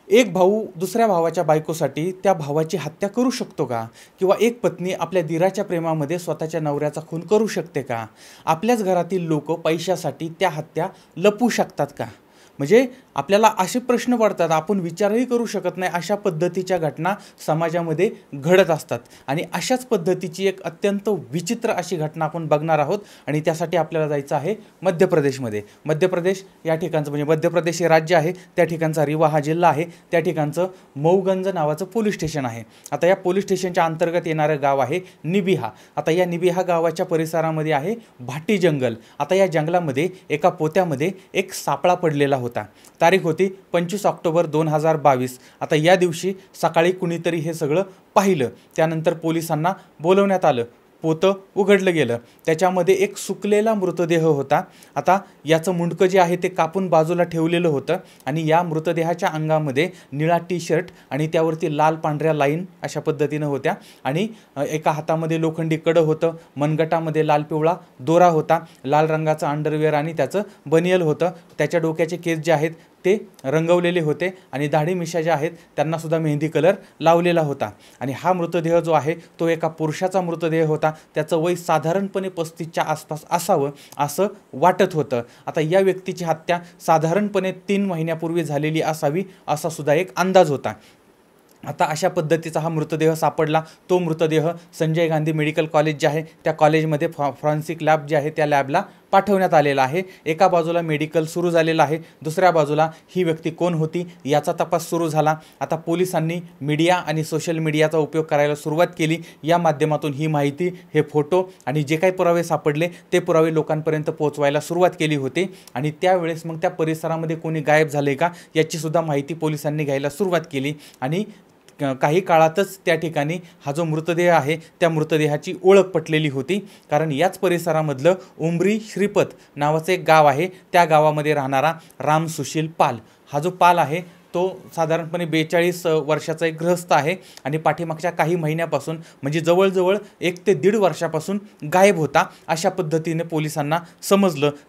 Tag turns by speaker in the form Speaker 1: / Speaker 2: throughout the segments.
Speaker 1: एक भाऊ दुसऱ्या भावाच्या बायकोसाठी त्या भावाची हत्या करू शकतो का? किंवा एक पत्नी आपल्या दिराच्या प्रेमामध्ये स्वतःच्या नवऱ्याचा खून करू शकते का? आपल्याच घरातील लोक पैशासाठी त्या हत्या लपवू शकतात का? म्हणजे आपल्याला असे प्रश्न पडतात, आपण विचारही करू शकत नाही अशा पद्धतीच्या घटना समाजामध्ये घडत असतात. आणि अशाच पद्धतीची एक अत्यंत विचित्र अशी घटना आपण बघणार आहोत. आणि त्यासाठी आपल्याला जायचं आहे मध्य प्रदेशमध्ये. मध्य प्रदेश या ठिकाणचं म्हणजे मध्य प्रदेश हे राज्य आहे, त्या ठिकाणचा रीवा हा जिल्हा आहे, त्या ठिकाणचं मऊगंज नावाचं पोलीस स्टेशन आहे. आता या पोलीस स्टेशनच्या अंतर्गत येणारं गाव आहे निबिहा. आता या निबिहा गावाच्या परिसरामध्ये आहे भाटी जंगल. आता या जंगलामध्ये एका पोत्यामध्ये एक सापळा पडलेला होता. तारीख होती 25 ऑक्टोबर 2022. आता या दिवशी सकाळी कुणीतरी हे सगळं पाहिलं. त्यानंतर पोलिसांना बोलवण्यात आलं. पोतं उघडलं गेलं. त्याच्यामध्ये एक सुकलेला मृतदेह होता. आता याचं मुंडकं जे आहे ते कापून बाजूला ठेवलेलं होतं आणि या मृतदेहाच्या अंगामध्ये निळा टी-शर्ट आणि त्यावरती लाल पांढऱ्या लाईन अशा पद्धतीनं होत्या. आणि एका हातामध्ये लोखंडी कडं होतं, मनगटामध्ये लाल पिवळा दोरा होता, लाल रंगाचं अंडरवेअर आणि त्याचं बनियल होतं. त्याच्या डोक्याचे केस जे आहेत ते रंगवलेले होते आणि दाढी मिशा ज्या आहेत त्यांनासुद्धा मेहंदी कलर लावलेला होता. आणि हा मृतदेह जो आहे तो एका पुरुषाचा मृतदेह होता. त्याचं वय साधारणपणे 35च्या आसपास असावं असं वाटत होतं. आता या व्यक्तीची हत्या साधारणपणे 3 महिन्यापूर्वी झालेली असावी असा सुद्धा एक अंदाज होता. आता अशा पद्धतीचा हा मृतदेह सापडला. तो मृतदेह संजय गांधी मेडिकल कॉलेज जे आहे त्या कॉलेजमध्ये फॉरेन्सिक लॅब जे आहे त्या लॅबला पाठवण्यात आलेला आहे. एका बाजूला मेडिकल सुरू झालेलं आहे, दुसऱ्या बाजूला ही व्यक्ती कोण होती याचा तपास सुरू झाला. आता पोलिसांनी मीडिया आणि सोशल मीडियाचा उपयोग करायला सुरुवात केली. या माध्यमातून ही माहिती, हे फोटो आणि जे काही पुरावे सापडले ते पुरावे लोकांपर्यंत पोहोचवायला सुरुवात केली होती. आणि त्यावेळेस मग त्या परिसरामध्ये कोणी गायब झाले का याचीसुद्धा माहिती पोलिसांनी घ्यायला सुरुवात केली. आणि काही काळातच त्या ठिकाणी हा जो मृतदेह आहे त्या मृतदेहाची ओळख पटलेली होती. कारण याच परिसरामधलं उमरी श्रीपत नावाचं एक गाव आहे, त्या गावामध्ये राहणारा राम सुशील पाल. हा जो पाल आहे तो साधारणपणे 42 वर्षाचा एक गृहस्थ आहे आणि पाठीमागच्या काही महिन्यापासून म्हणजे जवळजवळ 1 ते 1.5 वर्षापासून गायब होता अशा पद्धतीने पोलिसांना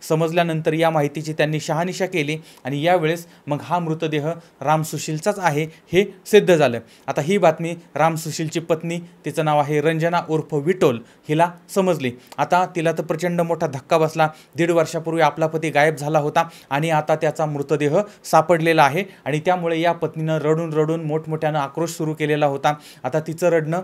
Speaker 1: समजल्यानंतर या माहितीची त्यांनी शहानिशा केली आणि यावेळेस मग हा मृतदेह राम सुशीलचाच आहे हे सिद्ध झालं. आता ही बातमी राम सुशीलची पत्नी, तिचं नाव आहे रंजना उर्फ विटोल, हिला समजली. आता तिला तर प्रचंड मोठा धक्का बसला. 1.5 वर्षापूर्वी आपला पती गायब झाला होता आणि आता त्याचा मृतदेह सापडलेला आहे. आणि त्यामुळे या पत्नीनं रडून रडून मोठमोठ्यानं आक्रोश सुरू केलेला होता. आता तिचं रडणं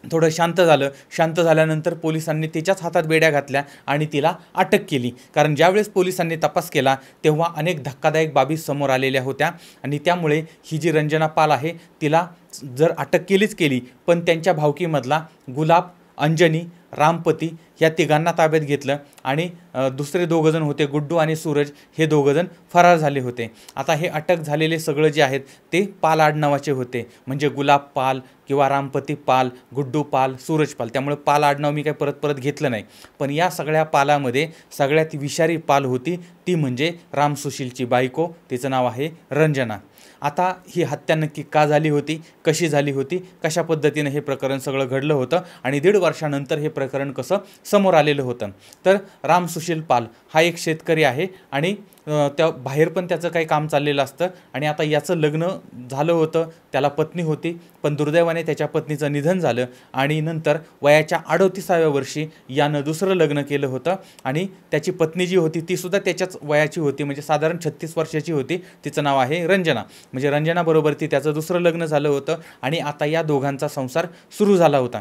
Speaker 1: थोडं शांत झालं. शांत झाल्यानंतर पोलिसांनी तिच्याच हातात बेड्या घातल्या आणि तिला अटक केली. कारण ज्यावेळेस पोलिसांनी तपास केला तेव्हा अनेक धक्कादायक बाबी समोर आलेल्या होत्या आणि त्यामुळे ही जी रंजना पाल आहे तिला जर अटक केली पण त्यांच्या भावकीमधला गुलाब, अंजनी, रामपती या तिघांना ताब्यात घेतलं आणि दुसरे 2 जण होते गुड्डू आणि सूरज, हे 2 जण फरार झाले होते. आता हे अटक झालेले सगळं जे आहेत ते पाल आडनावाचे होते, म्हणजे गुलाब पाल किंवा रामपती पाल, गुड्डू पाल, सूरज पाल. त्यामुळे पाल आडनाव मी काही परत घेतलं नाही. पण या सगळ्या पालामध्ये सगळ्यात विषारी पाल होती ती म्हणजे राम सुशीलची बायको, तिचं नाव आहे रंजना. आता ही हत्या नक्की का झाली होती, कशी झाली होती, कशा पद्धतीने हे प्रकरण सगळं घडलं होतं आणि 1.5 वर्षानंतर हे प्रकरण कसं समोर आलेलं होतं. तर राम सुशील पाल हा एक शेतकरी आहे आणि त्या बाहेर पण त्याचं काही काम चाललेलं असतं. आणि आता याचं लग्न झालं होतं, त्याला पत्नी होती, पण दुर्दैवाने त्याच्या पत्नीचं निधन झालं आणि नंतर वयाच्या 38व्या वर्षी यानं दुसरं लग्न केलं होतं. आणि त्याची पत्नी जी होती ती सुद्धा त्याच्याच वयाची होती, म्हणजे साधारण 36 वर्षाची होती. तिचं नाव आहे रंजना. म्हणजे रंजनाबरोबर त्याचं दुसरं लग्न झालं होतं आणि आता या दोघांचा संसार सुरू झाला होता.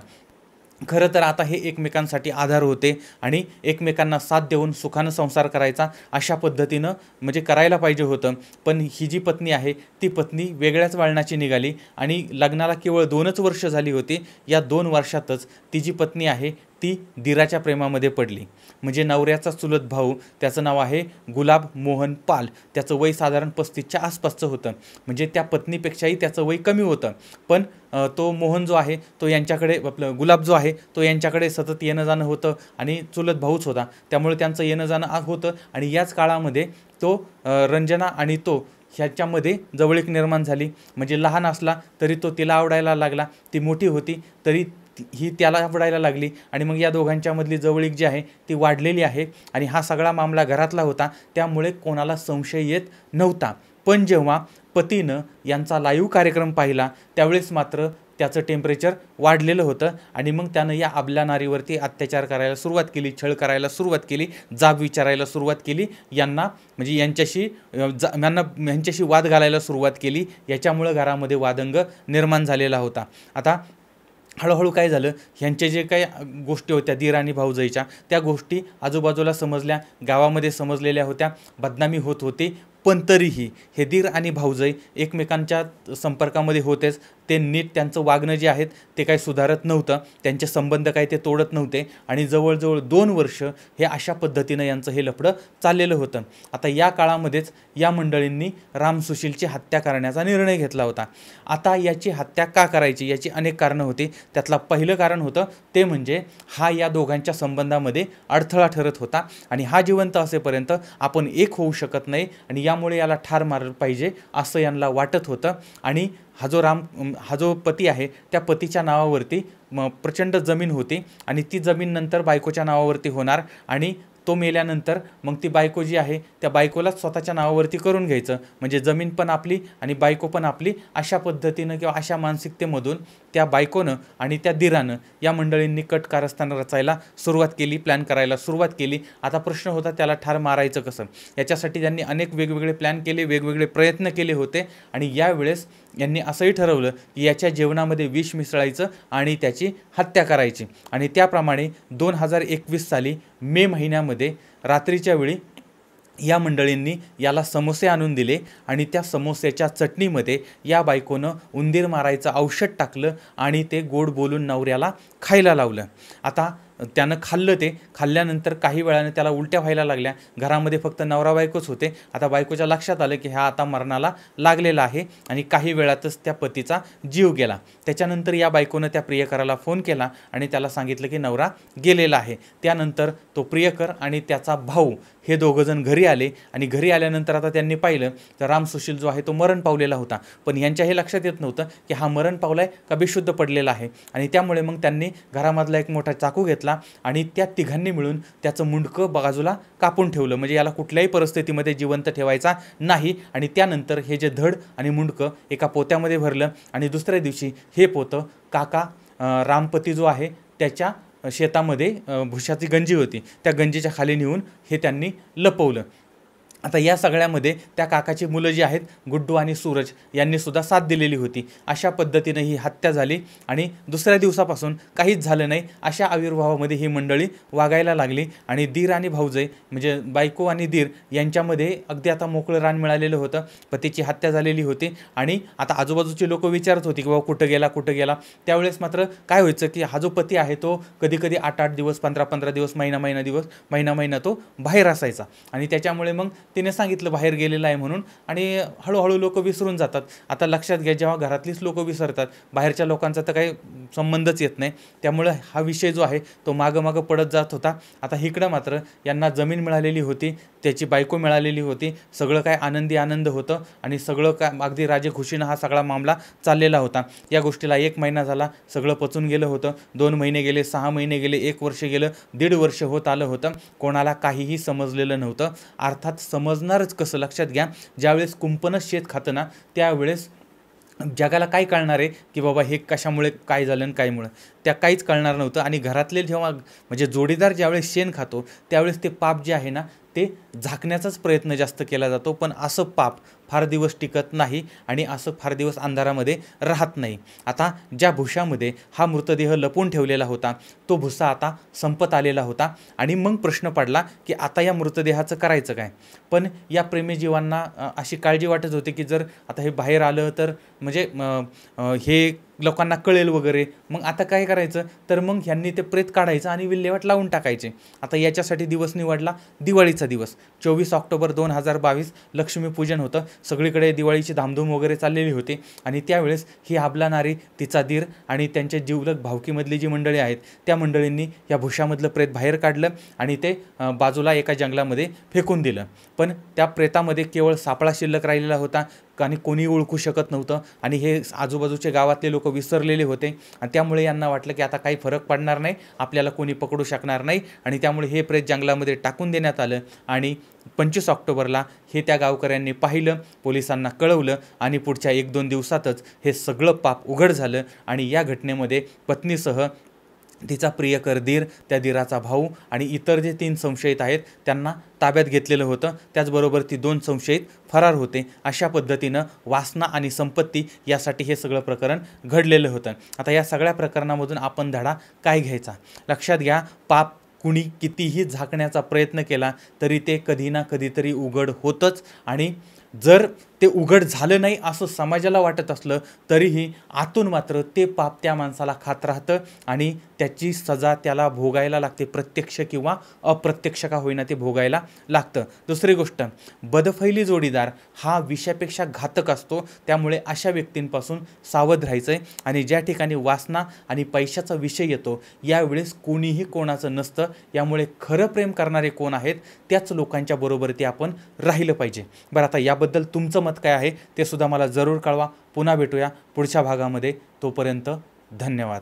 Speaker 1: खरं तर आता हे एकमेकांसाठी आधार होते आणि एकमेकांना साथ देऊन सुखानं संसार करायचा अशा पद्धतीनं म्हणजे करायला पाहिजे होतं. पण ही जी पत्नी आहे ती पत्नी वेगळ्याच वळणाची निघाली आणि लग्नाला केवळ 2च वर्ष झाली होती. या 2 वर्षातच ती जी पत्नी आहे ती दिराच्या प्रेमामध्ये पडली. म्हणजे नवऱ्याचा चुलत भाऊ, त्याचं नाव आहे गुलाब मोहन पाल, त्याचं वय साधारण 35च्या आसपासचं होतं. म्हणजे त्या पत्नीपेक्षाही त्याचं वय कमी होतं. पण तो मोहन जो आहे तो यांच्याकडे, आपलं गुलाब जो आहे तो यांच्याकडे सतत येणं जाणं होतं आणि चुलत भाऊच होता, त्यामुळे त्यांचं येणं जाणं होतं. आणि याच काळामध्ये तो रंजना आणि तो ह्याच्यामध्ये जवळीक निर्माण झाली. म्हणजे लहान असला तरी तो तिला आवडायला लागला, ती मोठी होती तरी ही त्याला आवडायला लागली आणि मग या दोघांच्यामधली जवळीक जी आहे ती वाढलेली आहे. आणि हा सगळा मामला घरातला होता, त्यामुळे कोणाला संशय येत नव्हता. पण जेव्हा पतीनं यांचा लाईव्ह कार्यक्रम पाहिला त्यावेळेस मात्र त्याचं टेम्परेचर वाढलेलं होतं आणि मग त्यानं या अबला नारीवरती अत्याचार करायला सुरुवात केली, छळ करायला सुरुवात केली, जाब विचारायला सुरुवात केली, यांना म्हणजे यांच्याशी वाद घालायला सुरुवात केली. याच्यामुळं घरामध्ये वादंग निर्माण झालेला होता. आता हळूहळू काय झालं, ह्यांचे जे काही गोष्टी होत्या दीर आणि भाऊजाईच्या, त्या गोष्टी आजूबाजूला समजल्या, गावामध्ये समजलेल्या होत्या, बदनामी होत होती. पण तरीही हे दीर आणि भाऊजाई एकमेकांच्या संपर्कामध्ये होतेच. ते नीट त्यांचं वागणं जे आहेत ते काही सुधारत नव्हतं, त्यांचे संबंध काही ते तोडत नव्हते आणि जवळजवळ 2 वर्ष हे अशा पद्धतीनं यांचं हे लफडं चाललेलं होतं. आता या काळामध्येच या मंडळींनी रामसुशीलची हत्या करण्याचा निर्णय घेतला होता. आता याची हत्या का करायची याची अनेक कारणं होती. त्यातलं पहिलं कारण होतं ते म्हणजे हा या दोघांच्या संबंधामध्ये अडथळा ठरत होता आणि हा जिवंत असेपर्यंत आपण एक होऊ शकत नाही आणि यामुळे याला ठार मारलं पाहिजे असं यांना वाटत होतं. आणि हा जो पती आहे त्या पतीच्या नावावरती प्रचंड जमीन होती आणि ती जमीन नंतर बायकोच्या नावावरती होणार आणि तो मेल्यानंतर मग ती बायको जी आहे त्या बायकोलाच स्वतःच्या नावावरती करून घ्यायचं, म्हणजे जमीन पण आपली आणि बायको पण आपली, अशा पद्धतीनं किंवा अशा मानसिकतेमधून त्या बायकोनं आणि त्या दिरानं या मंडळींनी कट कारस्थान रचायला सुरुवात केली, प्लॅन करायला सुरुवात केली. आता प्रश्न होता त्याला ठार मारायचं कसं. याच्यासाठी त्यांनी अनेक वेगवेगळे प्लॅन केले, वेगवेगळे प्रयत्न केले होते आणि यावेळेस यांनी असंही ठरवलं की याच्या जेवणामध्ये विष मिसळायचं आणि त्याची हत्या करायची. आणि त्याप्रमाणे 2021 साली मे महिन्यामध्ये रात्रीच्या वेळी या मंडळींनी याला समोसे आणून दिले आणि त्या समोसेच्या चटणीमध्ये या बायकोनं उंदीर मारायचं औषध टाकलं आणि ते गोड बोलून नवऱ्याला खायला लावलं. आता त्यानं खाल्लं, ते खाल्ल्यानंतर काही वेळाने त्याला उलट्या व्हायला लागल्या. घरामध्ये फक्त नवरा बायकोच होते. आता बायकोच्या लक्षात आलं की हा आता मरणाला लागलेला आहे आणि काही वेळातच त्या पतीचा जीव गेला. त्याच्यानंतर या बायकोनं त्या प्रियकराला फोन केला आणि त्याला सांगितलं की नवरा गेलेला आहे. त्यानंतर तो प्रियकर आणि त्याचा भाऊ हे दोघंजण घरी आले आणि घरी आल्यानंतर आता त्यांनी पाहिलं तर रामसुशील जो आहे तो मरण पावलेला होता. पण यांच्या हे लक्षात येत नव्हतं की हा मरण पावलाय का बेशुद्ध पडलेला आहे. आणि त्यामुळे मग त्यांनी घरामधला एक मोठा चाकू घेतला आणि त्या तिघांनी मिळून त्याचं मुंडकं बाजूला कापून ठेवलं, म्हणजे याला कुठल्याही परिस्थितीमध्ये जिवंत ठेवायचा नाही. आणि त्यानंतर हे जे धड आणि मुंडकं एका पोत्यामध्ये भरलं आणि दुसऱ्या दिवशी हे पोतं काका रामपती जो आहे त्याच्या शेतामध्ये भुशाची गंजी होती त्या गंजीच्या खाली नेऊन हे त्यांनी लपवलं. आता या सगळ्यामध्ये त्या काकाची मुलं जी आहेत गुड्डू आणि सूरज यांनी सुद्धा साथ दिलेली होती. अशा पद्धतीनं ही हत्या झाली आणि दुसऱ्या दिवसापासून काहीच झालं नाही अशा आविर्भावामध्ये ही मंडळी वागायला लागली. आणि दीर आणि भाऊजाई म्हणजे बायको आणि दीर यांच्यामध्ये अगदी आता मोकळं रान मिळालेलं होतं. पतीची हत्या झालेली होती आणि आता आजूबाजूचे लोक विचारत होते की बाबा कुठं गेला. त्यावेळेस मात्र काय व्हायचं की हा जो पती आहे तो कधी 8-8 दिवस, 15-15 दिवस, महिना तो बाहेर असायचा आणि त्याच्यामुळे मग तिने सांगितलं बाहेर गेलेला आहे म्हणून आणि हळूहळू लोक विसरून जातात. आता लक्षात घ्या, जेव्हा घरातलीच लोक विसरतात बाहेरच्या लोकांचा तर काही संबंधच येत नाही. त्यामुळे हा विषय जो आहे तो मागं पडत जात होता. आता इकडं मात्र यांना जमीन मिळालेली होती, त्याची बायको मिळालेली होती, सगळं काय आनंद होतं आणि सगळं काय अगदी राजेखुशीनं हा सगळा मामला चाललेला होता. या गोष्टीला 1 महिना झाला, सगळं पचून गेलं होतं. 2 महिने गेले, 6 महिने गेले, 1 वर्ष गेलं, 1.5 वर्ष होत आलं होतं. कोणाला काहीही समजलेलं नव्हतं. अर्थात समजणारच कसं, लक्षात घ्या, ज्यावेळेस कुंपणच शेत खातं ना त्यावेळेस जगाला काय कळणार आहे की बाबा हे कशामुळे काय झालं आणि कायमुळे, त्या काहीच कळणार नव्हतं. आणि घरातले जेव्हा म्हणजे जोडीदार ज्यावेळेस शेण खातो त्यावेळेस ते पाप जे आहे ना ते झाकण्याचाच प्रयत्न जास्त केला जातो. पण असं पाप फार दिवस टिकत नाही आणि असं फार दिवस अंधारामध्ये राहत नाही. आता ज्या भुशामध्ये हा मृतदेह लपून ठेवलेला होता तो भुसा आता संपत आलेला होता आणि मग प्रश्न पडला की आता या मृतदेहाचं करायचं काय. पण या प्रेमीजीवांना अशी काळजी वाटत होती की जर आता हे बाहेर आलं तर म्हणजे हे लोकांना कळेल वगैरे, मग आता काय करायचं, तर मग ह्यांनी ते प्रेत काढायचं आणि विल्हेवाट लावून टाकायचे. आता याच्यासाठी दिवस निवडला दिवाळीचा दिवस, 24 ऑक्टोबर 2022 लक्ष्मीपूजन होतं. सगळीकडे दिवाळीची धामधूम वगैरे चाललेली होती आणि त्यावेळेस ही आबला नारी, तिचा दीर आणि त्यांच्या जिवलग भावकीमधली जी मंडळी आहेत त्या मंडळींनी या भुशामधलं प्रेत बाहेर काढलं आणि ते बाजूला एका जंगलामध्ये फेकून दिलं. पण त्या प्रेतामध्ये केवळ सापळा शिल्लक राहिलेला होता. आणि कोणी ओळखू शकत नव्हतं आणि हे आजूबाजूचे गावातले लोक विसरलेले होते आणि त्यामुळे यांना वाटलं की आता काही फरक पडणार नाही, आपल्याला कोणी पकडू शकणार नाही आणि त्यामुळे हे प्रेत जंगलामध्ये टाकून देण्यात आलं आणि 25 ऑक्टोबरला हे त्या गावकऱ्यांनी पाहिलं, पोलिसांना कळवलं आणि पुढच्या 1-2 दिवसातच हे सगळं पाप उघड झालं आणि या घटनेमध्ये पत्नीसह तिचा प्रियकर दीर, त्या दीराचा भाऊ आणि इतर जे 3 संशयित आहेत त्यांना ताब्यात घेतलेलं होतं. त्याचबरोबर ती 2 संशयित फरार होते. अशा पद्धतीनं वासना आणि संपत्ती यासाठी हे सगळं प्रकरण घडलेलं होतं. आता या सगळ्या प्रकरणामधून आपण धडा काय घ्यायचा? लक्षात घ्या, पाप कुणी कितीही झाकण्याचा प्रयत्न केला तरी ते कधी ना कधीतरी उघड होतंच आणि जर ते उघड झालं नाही असं समाजाला वाटत असलं तरीही आतून मात्र ते पाप त्या माणसाला खात राहतं आणि त्याची सजा त्याला भोगायला लागते, प्रत्यक्ष किंवा अप्रत्यक्ष का होईना ते भोगायला लागतं. दुसरी गोष्ट, बदफैली जोडीदार हा विषयापेक्षा घातक असतो, त्यामुळे अशा व्यक्तींपासून सावध राहायचं आहे. आणि ज्या ठिकाणी वासना आणि पैशाचा विषय येतो यावेळेस कोणीही कोणाचं नसतं, यामुळे खरं प्रेम करणारे कोण आहेत त्याच लोकांच्या बरोबर ते आपण राहिलं पाहिजे. बरं, आता याबद्दल तुमचं मत काय आहे ते सुद्धा मला जरूर कळवा. पुन्हा भेटूया पुढच्या भागामध्ये. तोपर्यंत धन्यवाद.